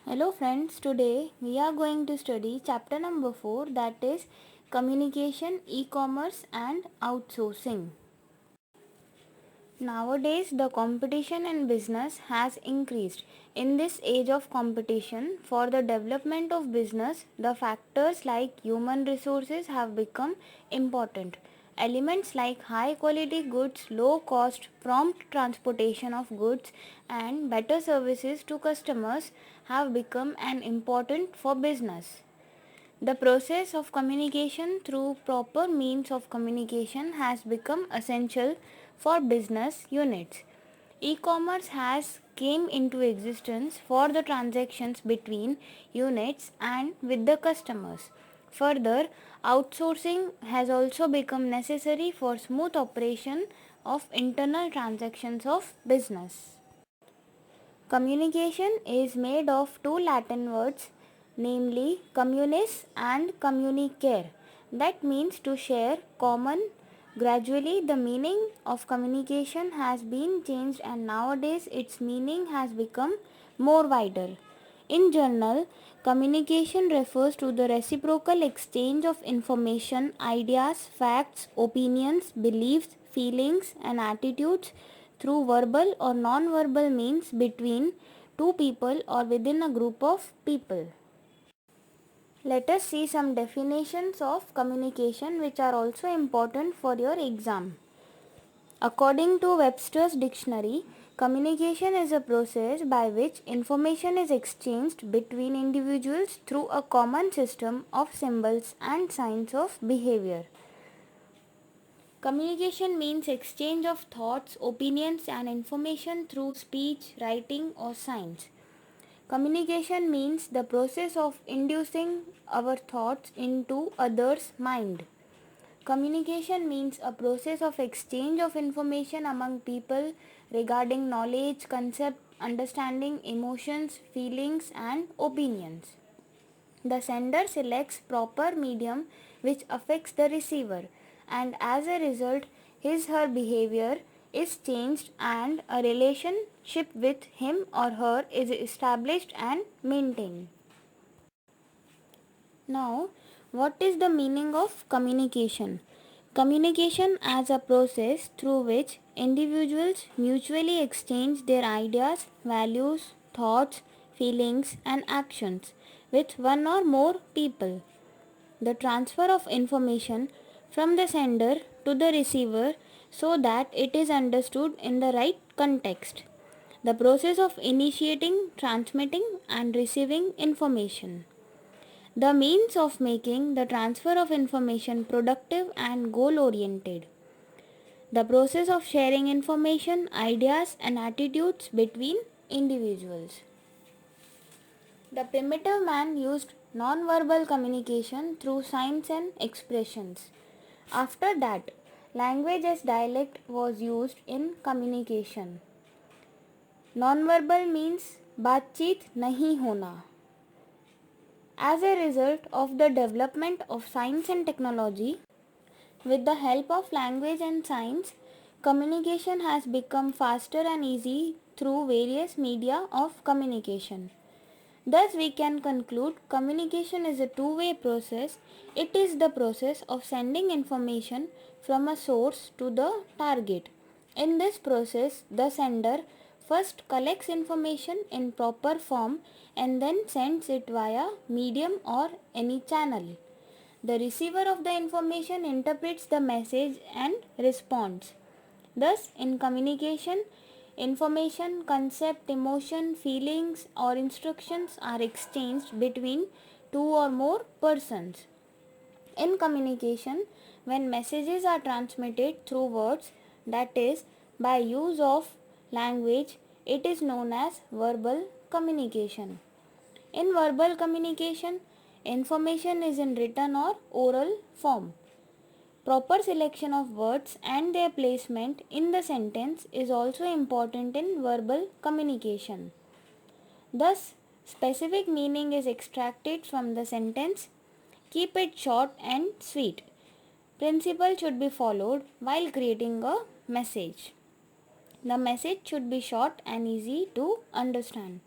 Hello friends, today we are going to study chapter number 4, that is communication, e-commerce and outsourcing. Nowadays the competition in business has increased. In this age of competition, for the development of business, the factors like human resources have become important. Elements like high quality goods, low cost, prompt transportation of goods and better services to customers have become an important for business. The process of communication through proper means of communication has become essential for business units. E-commerce has came into existence for the transactions between units and with the customers. Further, outsourcing has also become necessary for smooth operation of internal transactions of business. Communication is made of two Latin words, namely communis and communicare. That means to share, common. Gradually, the meaning of communication has been changed and nowadays its meaning has become more wider. In general, communication refers to the reciprocal exchange of information, ideas, facts, opinions, beliefs, feelings, and attitudes through verbal or non-verbal means between two people or within a group of people. Let us see some definitions of communication which are also important for your exam. According to Webster's dictionary, communication is a process by which information is exchanged between individuals through a common system of symbols and signs of behavior. Communication means exchange of thoughts, opinions and information through speech, writing or signs. Communication means the process of inducing our thoughts into others' mind. Communication means a process of exchange of information among people regarding knowledge, concept, understanding, emotions, feelings and opinions. The sender selects proper medium which affects the receiver, and as a result his/her behavior is changed and a relationship with him or her is established and maintained. Now, what is the meaning of communication? Communication as a process through which individuals mutually exchange their ideas, values, thoughts, feelings and actions with one or more people. The transfer of information from the sender to the receiver so that it is understood in the right context. The process of initiating, transmitting and receiving information. The means of making the transfer of information productive and goal oriented. The process of sharing information, ideas and attitudes between individuals. The primitive man used non-verbal communication through signs and expressions. After that, language as dialect was used in communication. Non-verbal means बातचीत नहीं होना. As a result of the development of science and technology, with the help of language and signs, communication has become faster and easy through various media of communication. Thus, we can conclude communication is a two-way process. It is the process of sending information from a source to the target. In this process, the sender first collects information in proper form and then sends it via medium or any channel. The receiver of the information interprets the message and responds. Thus, in communication, information, concept, emotion, feelings or instructions are exchanged between two or more persons. In communication, when messages are transmitted through words, that is, by use of language, it is known as verbal communication. In verbal communication, information is in written or oral form. Proper selection of words and their placement in the sentence is also important in verbal communication. Thus, specific meaning is extracted from the sentence. Keep it short and sweet. Principle should be followed while creating a message. The message should be short and easy to understand.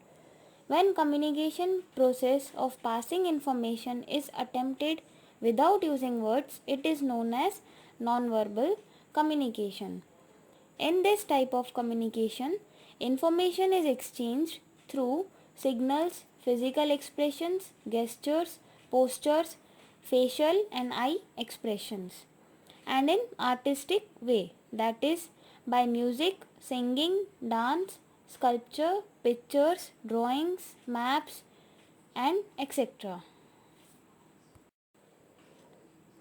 When communication process of passing information is attempted without using words, it is known as nonverbal communication. In this type of communication, information is exchanged through signals, physical expressions, gestures, postures, facial and eye expressions, and in artistic way, that is by music, singing, dance, sculpture, pictures, drawings, maps, and etc.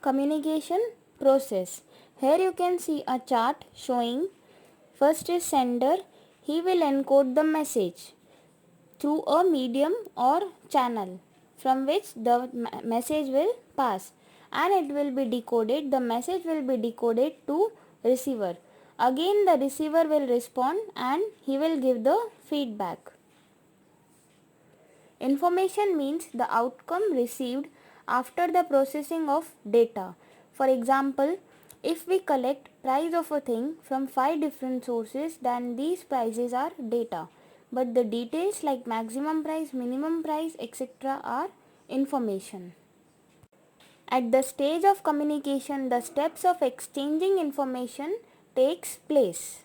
Communication process. Here you can see a chart showing first is sender. He will encode the message through a medium or channel from which the message will pass, and it will be decoded. The message will be decoded to receiver. Again the receiver will respond and he will give the feedback. Information means the outcome received after the processing of data. For example, if we collect price of a thing from 5 different sources, then these prices are data. But the details like maximum price, minimum price, etc. are information. At the stage of communication, the steps of exchanging information takes place.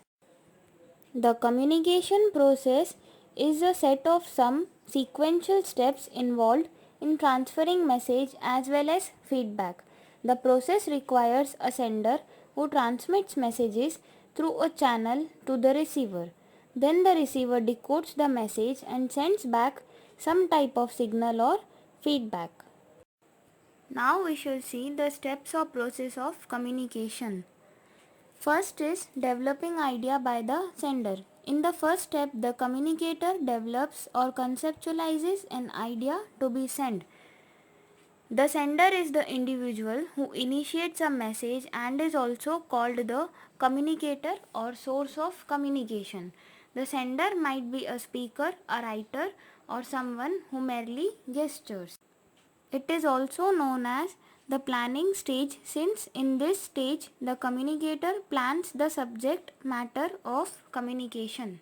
The communication process is a set of some sequential steps involved in transferring message as well as feedback. The process requires a sender who transmits messages through a channel to the receiver. Then the receiver decodes the message and sends back some type of signal or feedback. Now we shall see the steps or process of communication. First is developing idea by the sender. In the first step, the communicator develops or conceptualizes an idea to be sent. The sender is the individual who initiates a message and is also called the communicator or source of communication. The sender might be a speaker, a writer, or someone who merely gestures. It is also known as the planning stage, since in this stage the communicator plans the subject matter of communication.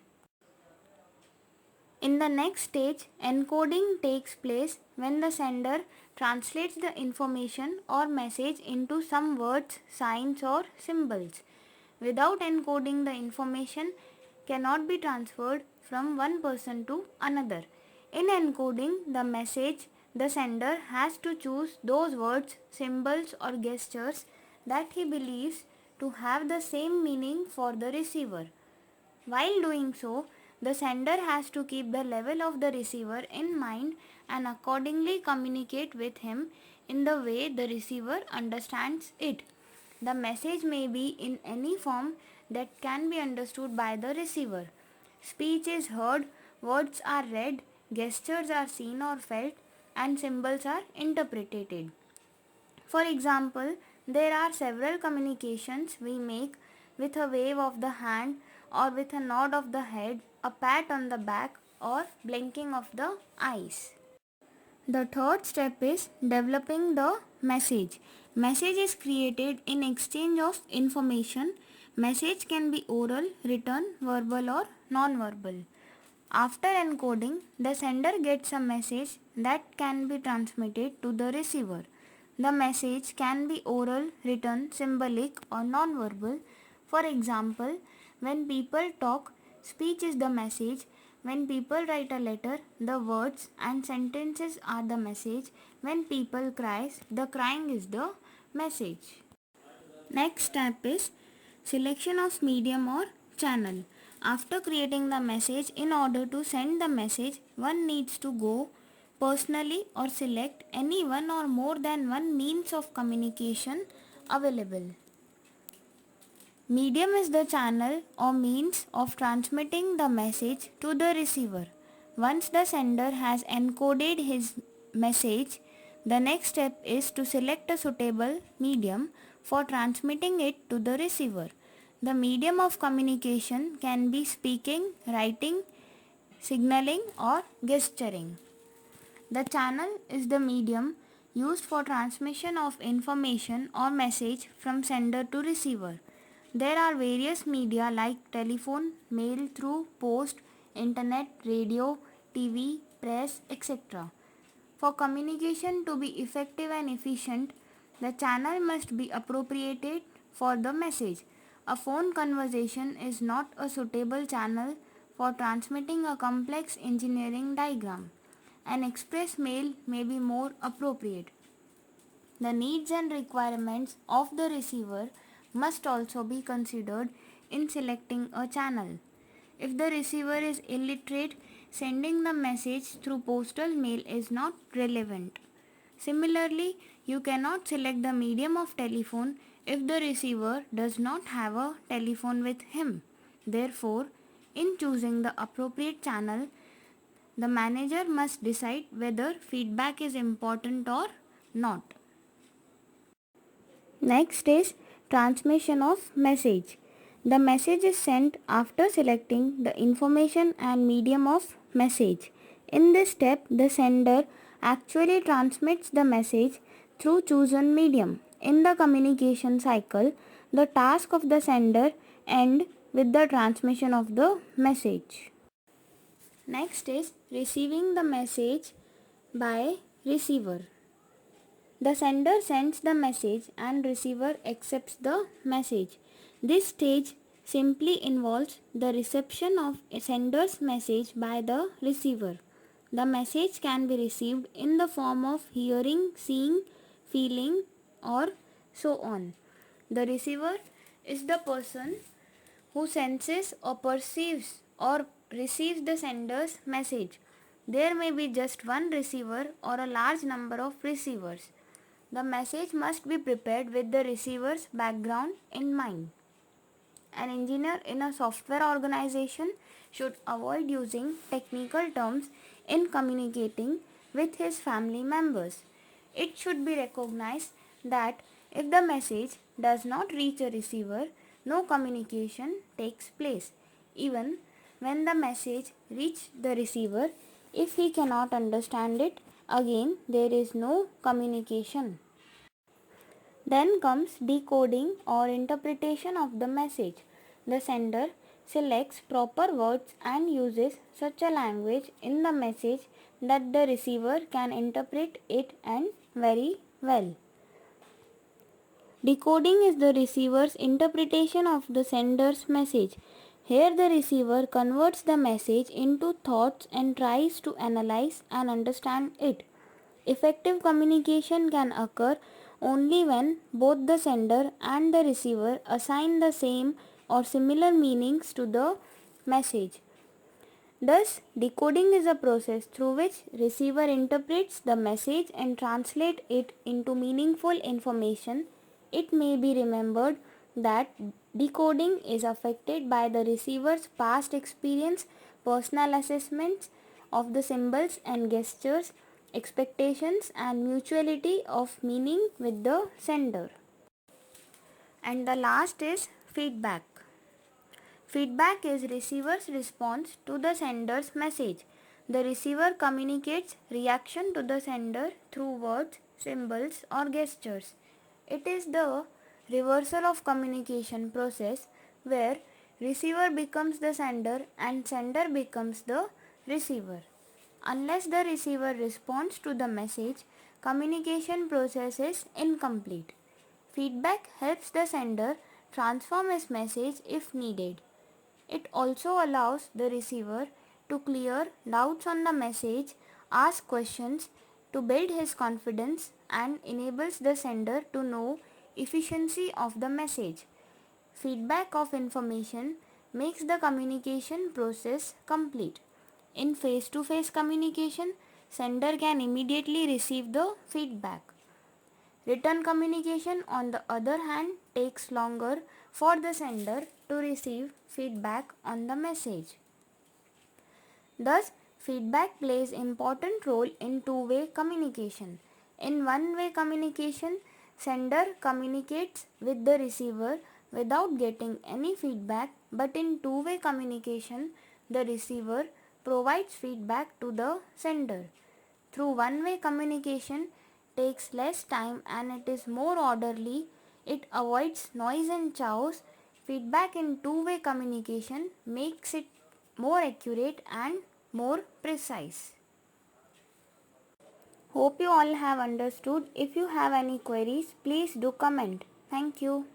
In the next stage, encoding takes place when the sender translates the information or message into some words, signs or symbols. Without encoding, the information cannot be transferred from one person to another. In encoding the message, the sender has to choose those words, symbols or gestures that he believes to have the same meaning for the receiver. While doing so, the sender has to keep the level of the receiver in mind and accordingly communicate with him in the way the receiver understands it. The message may be in any form that can be understood by the receiver. Speech is heard, words are read, gestures are seen or felt, and symbols are interpreted. For example, there are several communications we make with a wave of the hand or with a nod of the head, a pat on the back or blinking of the eyes. The third step is developing the message. Message is created in exchange of information. Message can be oral, written, verbal or non-verbal. After encoding, the sender gets a message that can be transmitted to the receiver. The message can be oral, written, symbolic or non-verbal. For example, when people talk, speech is the message. When people write a letter, the words and sentences are the message. When people cry, the crying is the message. Next step is selection of medium or channel. After creating the message, in order to send the message, one needs to go personally or select any one or more than one means of communication available. Medium is the channel or means of transmitting the message to the receiver. Once the sender has encoded his message, the next step is to select a suitable medium for transmitting it to the receiver. The medium of communication can be speaking, writing, signaling or gesturing. The channel is the medium used for transmission of information or message from sender to receiver. There are various media like telephone, mail through post, internet, radio, TV, press, etc. For communication to be effective and efficient, the channel must be appropriated for the message. A phone conversation is not a suitable channel for transmitting a complex engineering diagram. An express mail may be more appropriate. The needs and requirements of the receiver must also be considered in selecting a channel. If the receiver is illiterate, sending the message through postal mail is not relevant. Similarly, you cannot select the medium of telephone if the receiver does not have a telephone with him. Therefore, in choosing the appropriate channel, the manager must decide whether feedback is important or not. Next is transmission of message. The message is sent after selecting the information and medium of message. In this step, the sender actually transmits the message through chosen medium. In the communication cycle, the task of the sender ends with the transmission of the message. Next is receiving the message by receiver. The sender sends the message and receiver accepts the message. This stage simply involves the reception of a sender's message by the receiver. The message can be received in the form of hearing, seeing, feeling, or so on. The receiver is the person who senses or perceives or receives the sender's message. There may be just one receiver or a large number of receivers. The message must be prepared with the receiver's background in mind. An engineer in a software organization should avoid using technical terms in communicating with his family members. It should be recognized that if the message does not reach a receiver, no communication takes place. Even when the message reaches the receiver, if he cannot understand it, again there is no communication. Then comes decoding or interpretation of the message. The sender selects proper words and uses such a language in the message that the receiver can interpret it and very well. Decoding is the receiver's interpretation of the sender's message. Here the receiver converts the message into thoughts and tries to analyze and understand it. Effective communication can occur only when both the sender and the receiver assign the same or similar meanings to the message. Thus, decoding is a process through which receiver interprets the message and translates it into meaningful information. It may be remembered that decoding is affected by the receiver's past experience, personal assessments of the symbols and gestures, expectations and mutuality of meaning with the sender. And the last is feedback. Feedback is receiver's response to the sender's message. The receiver communicates reaction to the sender through words, symbols or gestures. It is the reversal of communication process where receiver becomes the sender and sender becomes the receiver. Unless the receiver responds to the message, communication process is incomplete. Feedback helps the sender transform his message if needed. It also allows the receiver to clear doubts on the message, ask questions to build his confidence, and enables the sender to know efficiency of the message. Feedback of information makes the communication process complete. In face-to-face communication, sender can immediately receive the feedback. Written communication, on the other hand, takes longer for the sender to receive feedback on the message. Thus, feedback plays important role in two-way communication. In one-way communication, sender communicates with the receiver without getting any feedback, but in two-way communication, the receiver provides feedback to the sender. Through one-way communication takes less time and it is more orderly. It avoids noise and chaos. Feedback in two-way communication makes it more accurate and more precise. Hope you all have understood. If you have any queries, please do comment. Thank you.